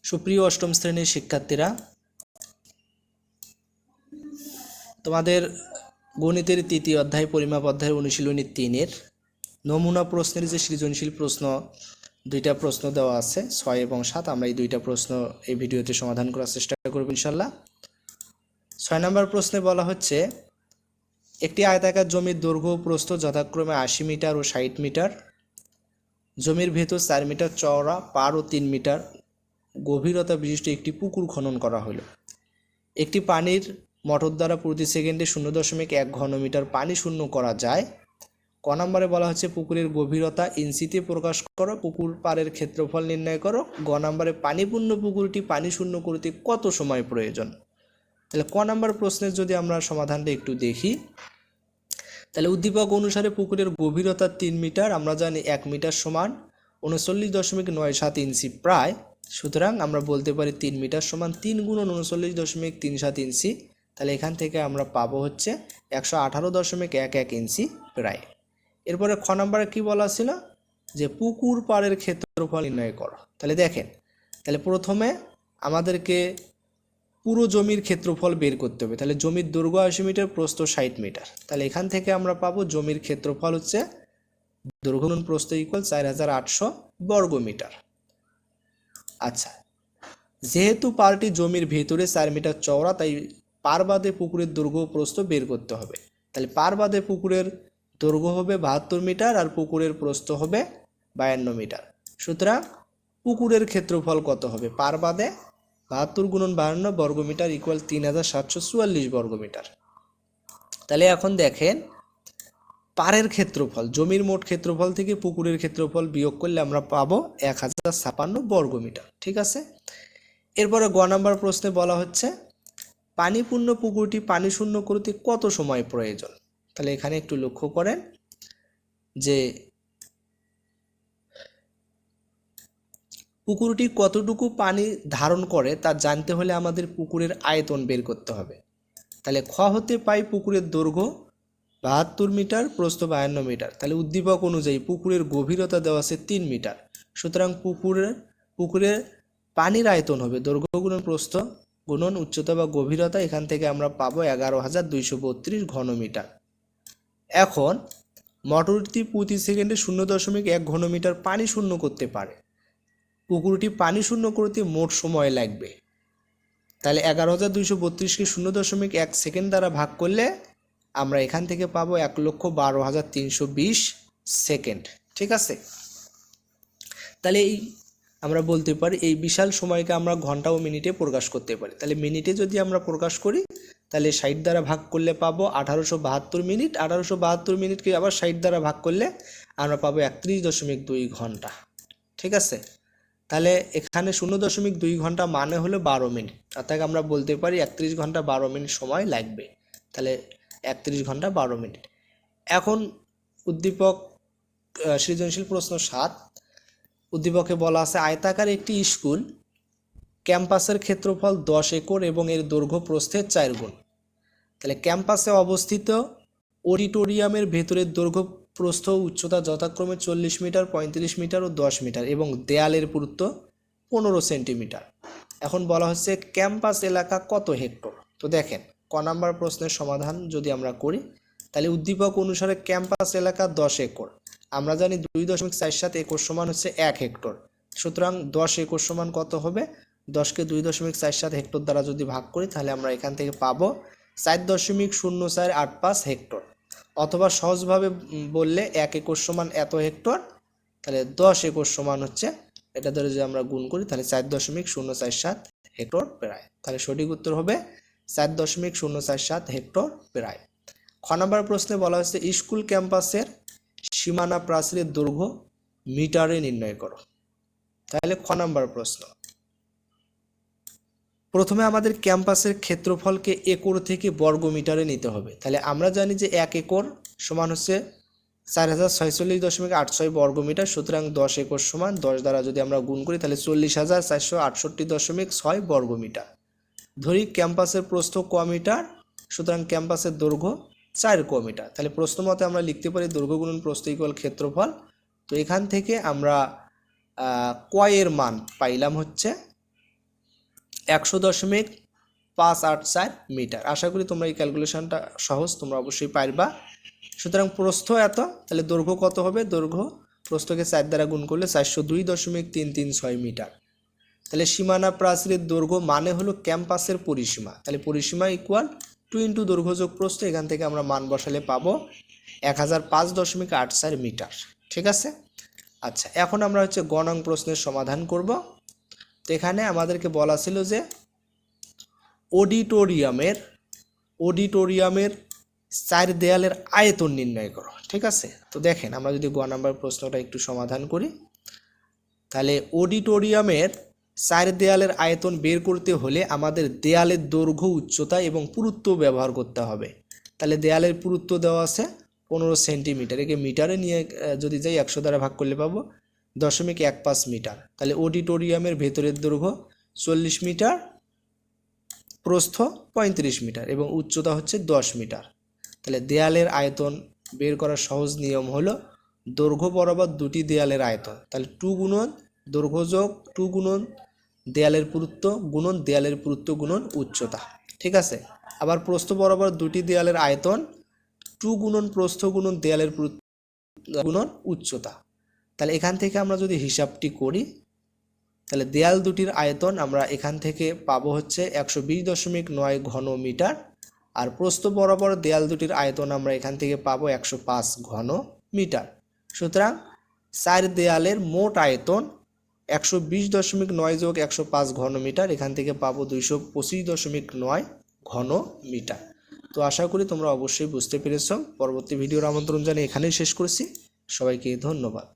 সুপ্রিয় অষ্টম শ্রেণীর শিক্ষার্থীরা, তোমাদের গণিতের তৃতীয় অধ্যায় পরিমাপ অধ্যায়ের অনুশীলনী 3-এর নমুনা প্রশ্নের যে সৃজনশীল প্রশ্ন দুইটা প্রশ্ন দেওয়া আছে 6 এবং 7, আমরা এই দুইটা প্রশ্ন এই ভিডিওতে সমাধান করার চেষ্টা করব ইনশাআল্লাহ। 6 নম্বর প্রশ্নে বলা হচ্ছে, একটি আয়তাকার জমির দৈর্ঘ্য ও প্রস্থ যথাক্রমে 80 মিটার ও 60 মিটার, জমির ভেতর 4 মিটার চওড়া, পার ও 3 মিটার গভীরতা বিশিষ্ট একটি পুকুর খনন করা হলো। একটি পানির মোটর দ্বারা প্রতি সেকেন্ডে 0.1 ঘনমিটার পানি শূন্য করা যায়। ক নম্বরে বলা হচ্ছে পুকুরের গভীরতা ইঞ্চিতে প্রকাশ করো, পুকুর পাড়ের ক্ষেত্রফল নির্ণয় করো। গ নম্বরে পানিপূর্ণ পুকুরটি পানি শূন্য করতে কত সময় প্রয়োজন। তাহলে ক নম্বর প্রশ্নের যদি আমরা সমাধানটা একটু দেখি, তাহলে উদ্দীপক অনুসারে পুকুরের গভীরতা 3 মিটার, আমরা জানি 1 মিটার সমান 39.97 ইঞ্চি প্রায়। সুতরাং আমরা বলতে পারি 3 মিটার সমান 3 গুণন 39.37 ইঞ্চি। তাহলে এখান থেকে আমরা পাবো হচ্ছে 118.11 ইঞ্চি প্রায়। এরপরে খ নম্বরে কি বলা ছিল, যে পুকুর পাড়ের ক্ষেত্রফল নির্ণয় করো। তাহলে দেখেন, তাহলে প্রথমে আমাদেরকে পুরো জমির ক্ষেত্রফল বের করতে হবে। তাহলে জমির দৈর্ঘ্য 80 মিটার, প্রস্থ 60 মিটার। তাহলে এখান থেকে আমরা পাবো জমির ক্ষেত্রফল হচ্ছে দৈর্ঘ্য গুণন প্রস্থ ইকুয়াল 4800 বর্গ মিটার। আচ্ছা, যেহেতু পাড়টি জমির ভেতরে 4 মিটার চওড়া, তাই পার বাদে পুকুরের দৈর্ঘ্য প্রস্থ বের করতে হবে। তাহলে পার বাদে পুকুরের দৈর্ঘ্য হবে 72 মিটার আর পুকুরের প্রস্থ হবে 52 মিটার। সুতরাং পুকুরের ক্ষেত্রফল কত হবে, পার বাদে 72 গুণন 52 বর্গ মিটার ইকুয়াল 3744 বর্গ মিটার। তাহলে এখন দেখেন, পাড়ের ক্ষেত্রফল জমির মোট ক্ষেত্রফল থেকে পুকুরের ক্ষেত্রফল বিয়োগ করলে আমরা পাবো 1056 বর্গ মিটার। ঠিক আছে। এরপরে গ নম্বর প্রশ্নে বলা হচ্ছে, পানিপূর্ণ পুকুরটি পানি শূন্য করতে কত সময় প্রয়োজন। তাহলে এখানে একটু লক্ষ্য করেন যে পুকুরটি কতটুকু পানি ধারণ করে তা জানতে হলে আমাদের পুকুরের আয়তন বের করতে হবে। তাহলে খ হতে পাই পুকুরের দৈর্ঘ্য 72 মিটার, প্রস্থ 52 মিটার। তাহলে উদ্দীপক অনুযায়ী পুকুরের গভীরতা দেওয়া আছে 3 মিটার। সুতরাং পুকুরের পানির আয়তন হবে দৈর্ঘ্য গুণন প্রস্থ গুণন উচ্চতা বা গভীরতা। এখান থেকে আমরা পাবো 11232 ঘনমিটার। এখন মোটরটি প্রতি সেকেন্ডে 0.1 ঘনমিটার পানি শূন্য করতে পারে। পুকুরটি পানি শূন্য করতে মোট সময় লাগবে। তাহলে 11232কে 0.1 সেকেন্ড দ্বারা ভাগ করলে আমরা এখান থেকে পাবো 1,12,320 সেকেন্ড। ঠিক আছে। তাহলে এই আমরা বলতে পারি এই বিশাল সময়কে আমরা ঘন্টা ও মিনিটে প্রকাশ করতে পারি। তাহলে মিনিটে যদি আমরা প্রকাশ করি, তাহলে 60 দ্বারা ভাগ করলে পাবো 1872 মিনিট। 1872 মিনিটকে আবার 60 দ্বারা ভাগ করলে আমরা পাবো 31.2 ঘন্টা। ঠিক আছে। তাহলে এখানে 0.2 ঘন্টা মানে হলো 12 মিনিট, অর্থাৎ আমরা বলতে পারি 31 ঘন্টা 12 মিনিট সময় লাগবে। তাহলে 31 ঘন্টা 12 মিনিট। এখন উদ্দীপক সৃজনশীল প্রশ্ন 7, উদ্দীপকে বলা আছে আয়তাকার একটি স্কুল ক্যাম্পাসের ক্ষেত্রফল 10 একর এবং এর দৈর্ঘ্য প্রস্থের 4 গুণ। তাহলে ক্যাম্পাসে অবস্থিত অডিটোরিয়ামের ভেতরের দৈর্ঘ্য প্রস্থ উচ্চতা যথাক্রমে 40 মিটার, 35 মিটার ও 10 মিটার এবং দেয়ালের পুরুত্ব 15 সেন্টিমিটার। এখন বলা হচ্ছে ক্যাম্পাস এলাকা কত হেক্টর। তো দেখেন, ক নম্বর প্রশ্নের সমাধান যদি আমরা করি, তাহলে উদ্দীপক অনুসারে ক্যাম্পাস এলাকা 10 একর। আমরা জানি 2.47 একর সমান হচ্ছে 1 হেক্টর। সুতরাং 10 একর সমান কত হবে, 10কে 2.47 হেক্টর দ্বারা যদি ভাগ করি, তাহলে আমরা এখান থেকে পাবো 4.0485 হেক্টর। অথবা সহজভাবে বললে 1 একর সমান এত হেক্টর, তাহলে 10 একর সমান হচ্ছে, এটা ধরে যদি আমরা গুণ করি তাহলে 4.047 হেক্টর প্রায়। তাহলে সঠিক উত্তর হবে 4.047 হেক্টর প্রায়। খ নম্বর প্রশ্নে বলা হচ্ছে স্কুল ক্যাম্পাসের সীমানা প্রাচীরের দৈর্ঘ্য মিটারে নির্ণয় করো। তাহলে খ নম্বর প্রশ্ন, প্রথমে আমাদের ক্যাম্পাসের ক্ষেত্রফলকে একর থেকে বর্গ মিটারে নিতে হবে। তাহলে আমরা জানি যে 1 একর সমান হচ্ছে 4046.86 বর্গ মিটার। সুতরাং 10 একর সমান 10 দ্বারা যদি আমরা গুণ করি তাহলে 40,468.6 বর্গ মিটার। ধরি ক্যাম্পাসের প্রস্থ ক মিটার, সুতরাং ক্যাম্পাসের দৈর্ঘ্য 4 ক মিটার। তাহলে প্রশ্ন মতে আমরা লিখতে পারি দৈর্ঘ্য গুণন প্রস্থ ইকুয়াল ক্ষেত্রফল। তো এখান থেকে আমরা ক এর মান পাইলাম হচ্ছে 100.584 মিটার। আশা করি তোমরা এই ক্যালকুলেশনটা সহজ, তোমরা অবশ্যই পারবা। সুতরাং প্রস্থ এত, তাহলে দৈর্ঘ্য কত হবে? দৈর্ঘ্য প্রস্থকে 4 দ্বারা গুণ করলে 402.336 মিটার। তাহলে সীমানা প্রাচীরের দৈর্ঘ্য মানে হলো ক্যাম্পাসের পরিসীমা, তাহলে পরিসীমা ইকুয়াল 2 ইন্টু দৈর্ঘ্য যোগ প্রস্থ, এখান থেকে আমরা মান বসালে পাবো 1005.84 মিটার। ঠিক আছে। আচ্ছা, এখন আমরা হচ্ছে গ নং প্রশ্নের সমাধান করব। তো এখানে আমাদেরকে বলা ছিল যে অডিটোরিয়ামের 4 দেয়ালের আয়তন নির্ণয় করো। ঠিক আছে। তো দেখেন, আমরা যদি গ নাম্বার প্রশ্নটা একটু সমাধান করি, তাহলে অডিটোরিয়ামের 4 দেয়ালের আয়তন বের করতে হলে আমাদের দেয়ালের দৈর্ঘ্য, উচ্চতা এবং পুরুত্ব ব্যবহার করতে হবে। তাহলে দেয়ালের পুরুত্ব দেওয়া আছে 15 সেন্টিমিটার, একে মিটারে নিয়ে যদি যাই 100 দ্বারা ভাগ করলে পাবো 0.15 মিটার। তাহলে অডিটোরিয়ামের ভেতরের দৈর্ঘ্য 40 মিটার, প্রস্থ 35 মিটার এবং উচ্চতা হচ্ছে 10 মিটার। তাহলে দেয়ালের আয়তন বের করার সহজ নিয়ম হলো দৈর্ঘ্য বরাবর দুটি দেয়ালের আয়তন, তাহলে 2 গুণন দৈর্ঘ্য যোগ 2 গুণন দেয়ালের পুরুত্ব গুণন দেয়ালের পুরুত্ব গুণন উচ্চতা। ঠিক আছে। আবার প্রস্থ বরাবর দুটি দেয়ালের আয়তন 2 গুণন প্রস্থ গুণন দেয়ালের পুরুত্ব গুণন উচ্চতা। তাহলে এখান থেকে আমরা যদি হিসাবটি করি, তাহলে দেয়াল দুটির আয়তন আমরা এখান থেকে পাবো হচ্ছে 120.9 ঘন মিটার, আর প্রস্থ বরাবর দেয়াল দুটির আয়তন আমরা এখান থেকে পাবো 105 ঘন মিটার। সুতরাং 4 দেয়ালের মোট আয়তন 120.9 যোগ 105 ঘন মিটার, এখান থেকে পাবো 225.9 ঘন মিটার। তো আশা করি তোমরা অবশ্যই বুঝতে পেরেছো। পরবর্তী ভিডিওর আমন্ত্রণ জানিয়ে এখানেই শেষ করছি। সবাইকে ধন্যবাদ।